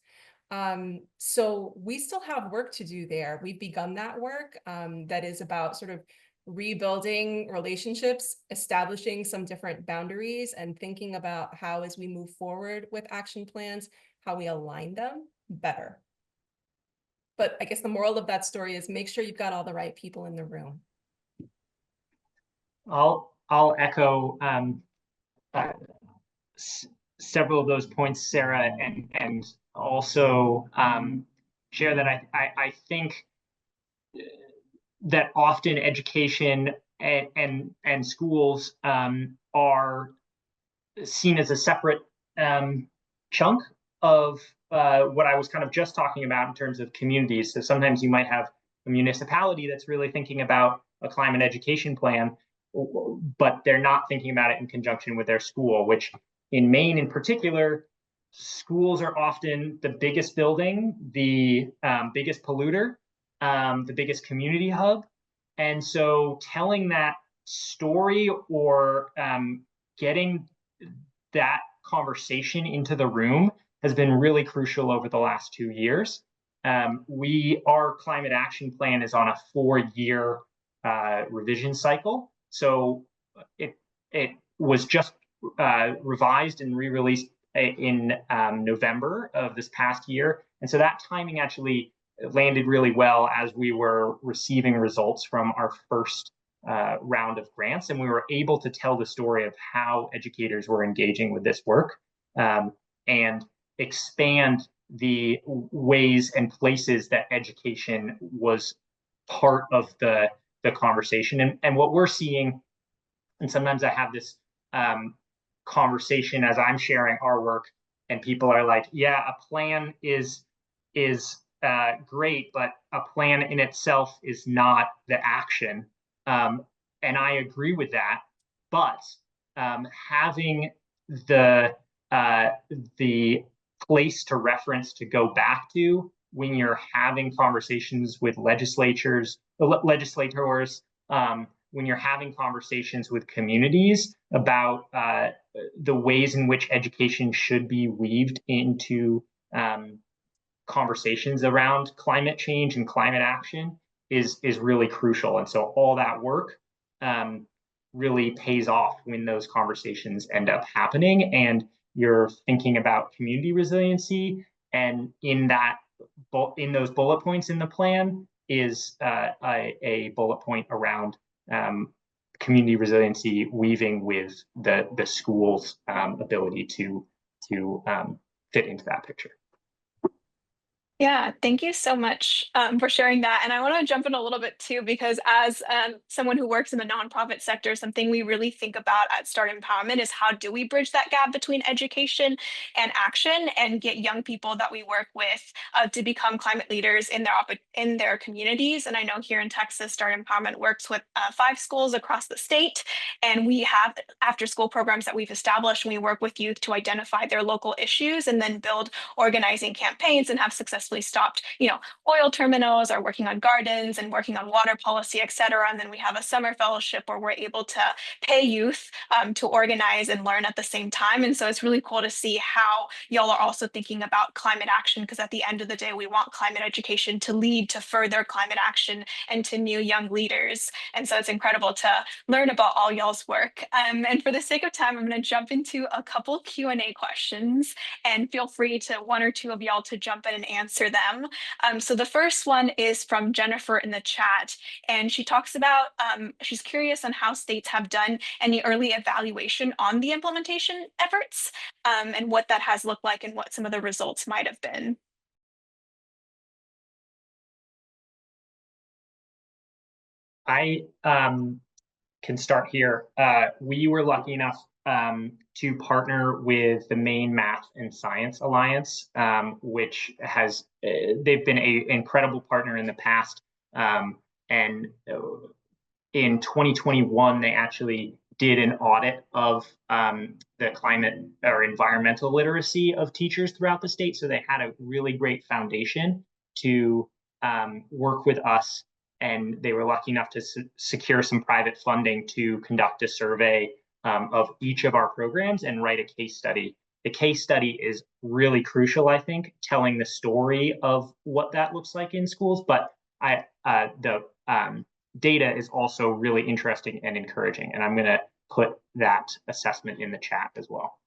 So we still have work to do there. We've begun that work that is about sort of rebuilding relationships, establishing some different boundaries, and thinking about how, as we move forward with action plans, how we align them better. But I guess the moral of that story is make sure you've got all the right people in the room. I'll echo several of those points, Sarah, and also share that I think that often education and schools are seen as a separate chunk of what I was kind of just talking about in terms of communities. So sometimes you might have a municipality that's really thinking about a climate education plan, but they're not thinking about it in conjunction with their school, which in Maine in particular, schools are often the biggest building, the biggest polluter, the biggest community hub. And so telling that story or getting that conversation into the room has been really crucial over the last 2 years. Our climate action plan is on a 4-year revision cycle. So it was just revised and re-released in November of this past year. And so that timing actually landed really well as we were receiving results from our first round of grants, and we were able to tell the story of how educators were engaging with this work and expand the ways and places that education was part of the conversation. And what we're seeing, and sometimes I have this conversation as I'm sharing our work, and people are like, yeah, a plan is great, but a plan in itself is not the action. And I agree with that, but having the place to reference to go back to when you're having conversations with legislators, when you're having conversations with communities about the ways in which education should be weaved into conversations around climate change and climate action is really crucial. And so all that work really pays off when those conversations end up happening and you're thinking about community resiliency. And in those bullet points in the plan is a bullet point around community resiliency weaving with the school's ability to fit into that picture. Yeah, thank you so much for sharing that. And I want to jump in a little bit too, because as someone who works in the nonprofit sector, something we really think about at Start Empowerment is how do we bridge that gap between education and action and get young people that we work with to become climate leaders in their communities. And I know here in Texas, Start Empowerment works with 5 schools across the state, and we have after school programs that we've established, and we work with youth to identify their local issues and then build organizing campaigns and have successfully stopped, oil terminals, or working on gardens and working on water policy, et cetera. And then we have a summer fellowship where we're able to pay youth to organize and learn at the same time. And so it's really cool to see how y'all are also thinking about climate action, because at the end of the day, we want climate education to lead to further climate action and to new young leaders. And so it's incredible to learn about all y'all's work. And for the sake of time, I'm going to jump into a couple Q&A questions, and feel free to one or two of y'all to jump in and answer them. So the first one is from Jennifer in the chat, and she talks about, she's curious on how states have done any early evaluation on the implementation efforts, and what that has looked like and what some of the results might have been. I can start here. We were lucky enough to partner with the Maine Math and Science Alliance, which has, they've been an incredible partner in the past. And in 2021, they actually did an audit of the climate or environmental literacy of teachers throughout the state. So they had a really great foundation to work with us. And they were lucky enough to secure some private funding to conduct a survey of each of our programs and write a case study. The case study is really crucial, I think, telling the story of what that looks like in schools. But the data is also really interesting and encouraging. And I'm going to put that assessment in the chat as well.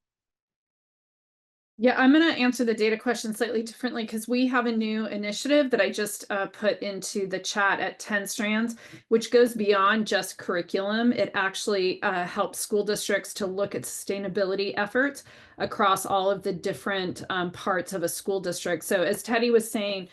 Yeah, I'm going to answer the data question slightly differently, because we have a new initiative that I just put into the chat at 10 Strands, which goes beyond just curriculum. It actually helps school districts to look at sustainability efforts across all of the different parts of a school district. So as Teddy was saying,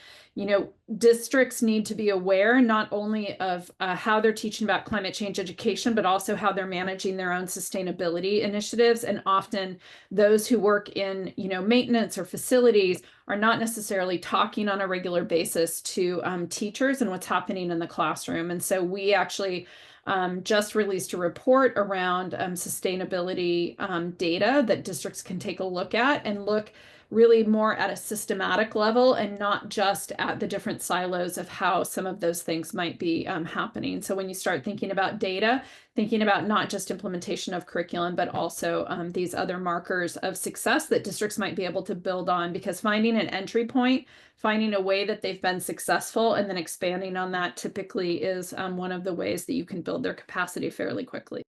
districts need to be aware not only of how they're teaching about climate change education, but also how they're managing their own sustainability initiatives. And often those who work in, maintenance or facilities are not necessarily talking on a regular basis to teachers and what's happening in the classroom. And so we actually just released a report around sustainability data that districts can take a look at and look really more at a systematic level and not just at the different silos of how some of those things might be happening. So when you start thinking about data, thinking about not just implementation of curriculum, but also these other markers of success that districts might be able to build on, because finding an entry point, finding a way that they've been successful and then expanding on that typically is one of the ways that you can build their capacity fairly quickly.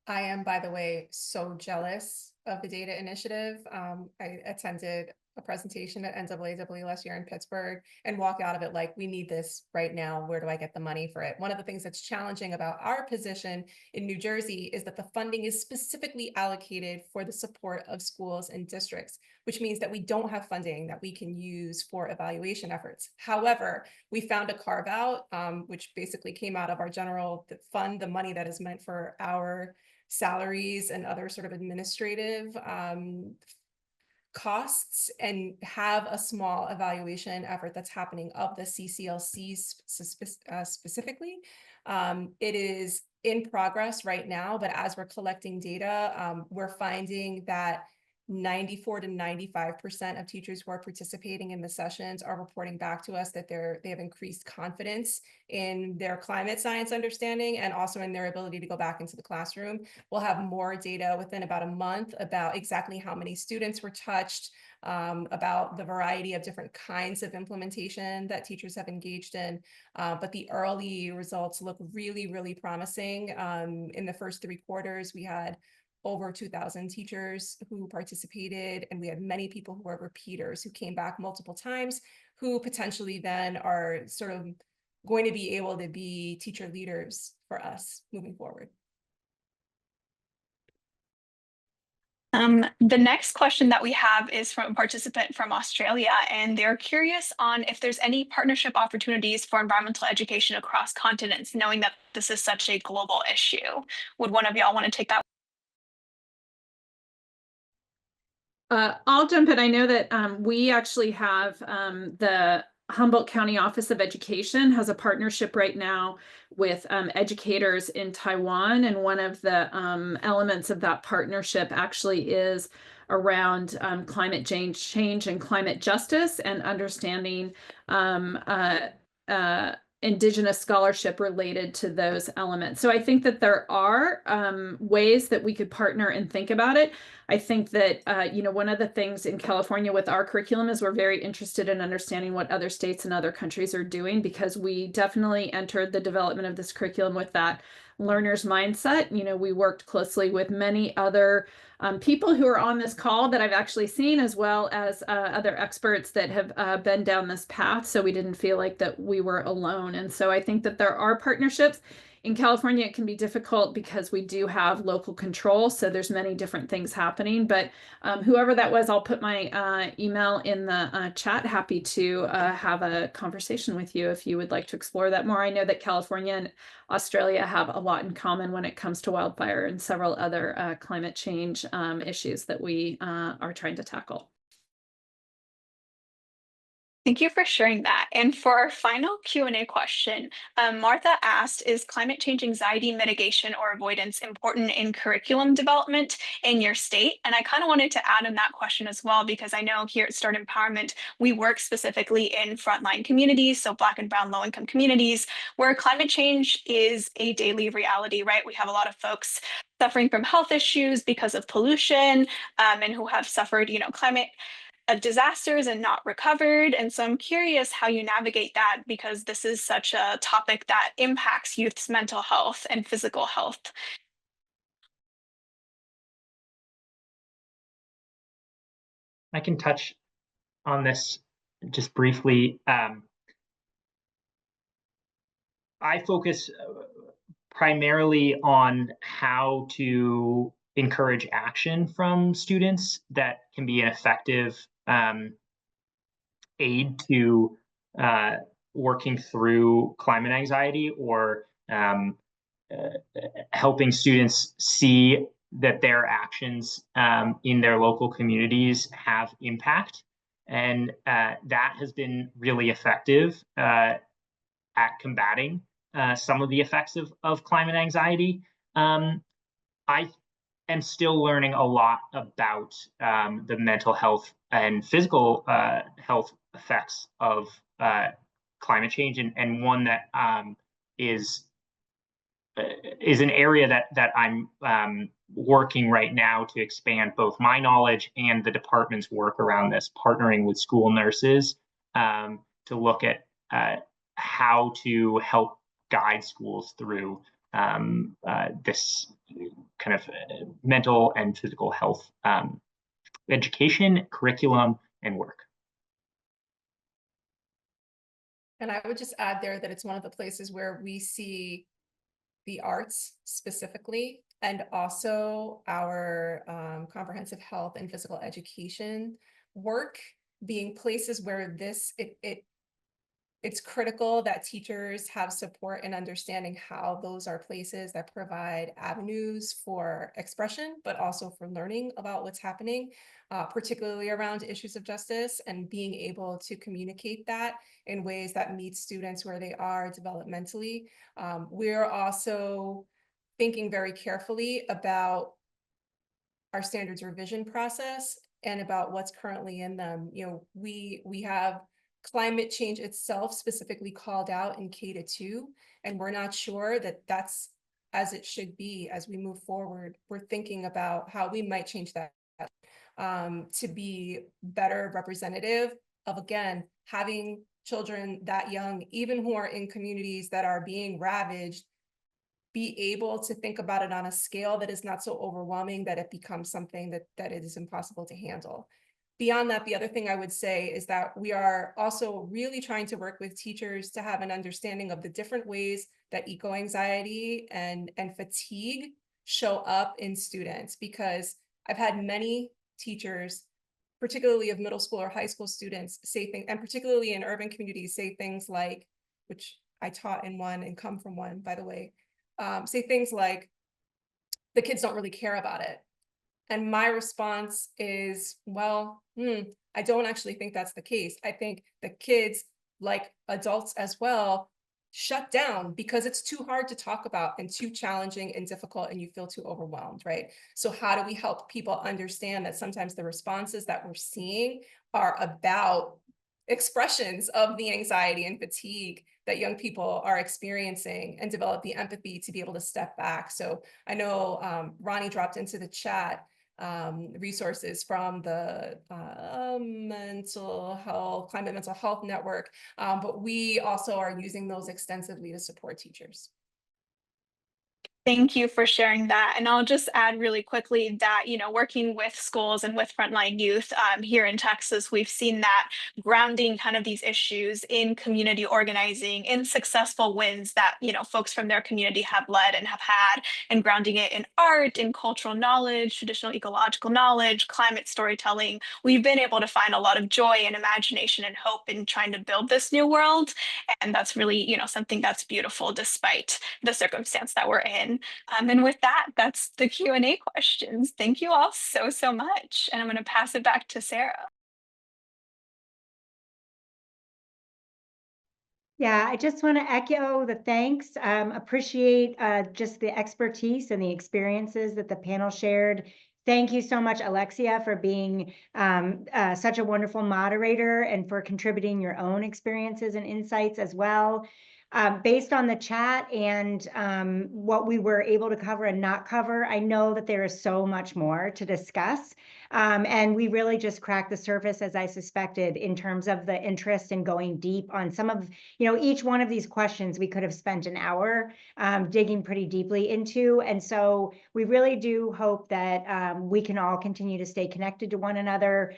I am, by the way, so jealous of the data initiative. I attended a presentation at NAACP last year in Pittsburgh and walk out of it like, we need this right now. Where do I get the money for it? One of the things that's challenging about our position in New Jersey is that the funding is specifically allocated for the support of schools and districts, which means that we don't have funding that we can use for evaluation efforts. However, we found a carve out, which basically came out of our general fund, the money that is meant for our salaries and other sort of administrative costs, and have a small evaluation effort that's happening of the CCLCs specifically. It is in progress right now, but as we're collecting data, we're finding that 94 to 95% of teachers who are participating in the sessions are reporting back to us that they have increased confidence in their climate science understanding and also in their ability to go back into the classroom. We'll have more data within about a month about exactly how many students were touched, about the variety of different kinds of implementation that teachers have engaged in. But the early results look really, really promising. In the first 3 quarters, we had over 2,000 teachers who participated, and we had many people who were repeaters who came back multiple times, who potentially then are sort of going to be able to be teacher leaders for us moving forward. The next question that we have is from a participant from Australia, and they're curious on if there's any partnership opportunities for environmental education across continents, knowing that this is such a global issue. Would one of y'all want to take that? I'll jump in. I know that we actually have the Humboldt County Office of Education has a partnership right now with educators in Taiwan. And one of the elements of that partnership actually is around climate change and climate justice and understanding Indigenous scholarship related to those elements. So I think that there are ways that we could partner and think about it. I think that, one of the things in California with our curriculum is we're very interested in understanding what other states and other countries are doing, because we definitely entered the development of this curriculum with that learner's mindset. We worked closely with many other people who are on this call that I've actually seen, as well as other experts that have been down this path. So we didn't feel like that we were alone. And so I think that there are partnerships. In California, it can be difficult because we do have local control. So there's many different things happening. But whoever that was, I'll put my email in the chat. Happy to have a conversation with you if you would like to explore that more. I know that California and Australia have a lot in common when it comes to wildfire and several other climate change issues that we are trying to tackle. Thank you for sharing that. And for our final Q&A question, Martha asked, is climate change anxiety mitigation or avoidance important in curriculum development in your state? And I kind of wanted to add in that question as well, because I know here at Start Empowerment, we work specifically in frontline communities, so Black and Brown low-income communities, where climate change is a daily reality, right? We have a lot of folks suffering from health issues because of pollution, and who have suffered, climate disasters and not recovered. And so I'm curious how you navigate that, because this is such a topic that impacts youth's mental health and physical health. I can touch on this just briefly. I focus primarily on how to encourage action from students that can be an effective aid to working through climate anxiety, or helping students see that their actions in their local communities have impact. And that has been really effective at combating some of the effects of climate anxiety. I am still learning a lot about the mental health and physical health effects of climate change, and one that is an area that I'm working right now to expand both my knowledge and the department's work around this, partnering with school nurses to look at how to help guide schools through this kind of mental and physical health education, curriculum, and work. And I would just add there that it's one of the places where we see the arts specifically, and also our comprehensive health and physical education work being places where it's critical that teachers have support in understanding how those are places that provide avenues for expression, but also for learning about what's happening, particularly around issues of justice, and being able to communicate that in ways that meet students where they are developmentally. We're also thinking very carefully about our standards revision process and about what's currently in them. We have climate change itself specifically called out in K-2, and we're not sure that that's as it should be as we move forward. We're thinking about how we might change that to be better representative of, again, having children that young, even who are in communities that are being ravaged, be able to think about it on a scale that is not so overwhelming that it becomes something that it is impossible to handle. Beyond that, the other thing I would say is that we are also really trying to work with teachers to have an understanding of the different ways that eco-anxiety and fatigue show up in students, because I've had many teachers, particularly of middle school or high school students, say things, and particularly in urban communities, say things like, which I taught in one and come from one, by the way, say things like, the kids don't really care about it. And my response is, well, I don't actually think that's the case. I think the kids, like adults as well, shut down because it's too hard to talk about and too challenging and difficult, and you feel too overwhelmed, right? So how do we help people understand that sometimes the responses that we're seeing are about expressions of the anxiety and fatigue that young people are experiencing, and develop the empathy to be able to step back? So I know Roni dropped into the chat resources from the climate mental health network, but we also are using those extensively to support teachers. Thank you for sharing that. And I'll just add really quickly that, working with schools and with frontline youth here in Texas, we've seen that grounding kind of these issues in community organizing, in successful wins that, folks from their community have led and have had, and grounding it in art, in cultural knowledge, traditional ecological knowledge, climate storytelling. We've been able to find a lot of joy and imagination and hope in trying to build this new world. And that's really, something that's beautiful despite the circumstance that we're in. And with that, that's the Q&A questions. Thank you all so, so much. And I'm going to pass it back to Sarah. Yeah, I just want to echo the thanks. Appreciate just the expertise and the experiences that the panel shared. Thank you so much, Alexia, for being such a wonderful moderator and for contributing your own experiences and insights as well. Based on the chat and what we were able to cover and not cover, I know that there is so much more to discuss. And we really just cracked the surface, as I suspected, in terms of the interest in going deep on some of, each one of these questions we could have spent an hour digging pretty deeply into. And so we really do hope that we can all continue to stay connected to one another,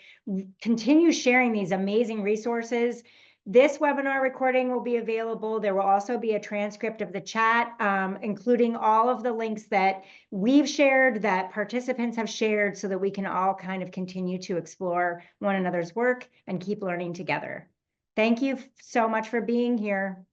continue sharing these amazing resources. This webinar recording will be available. There will also be a transcript of the chat, including all of the links that we've shared, that participants have shared, so that we can all kind of continue to explore one another's work and keep learning together. Thank you so much for being here.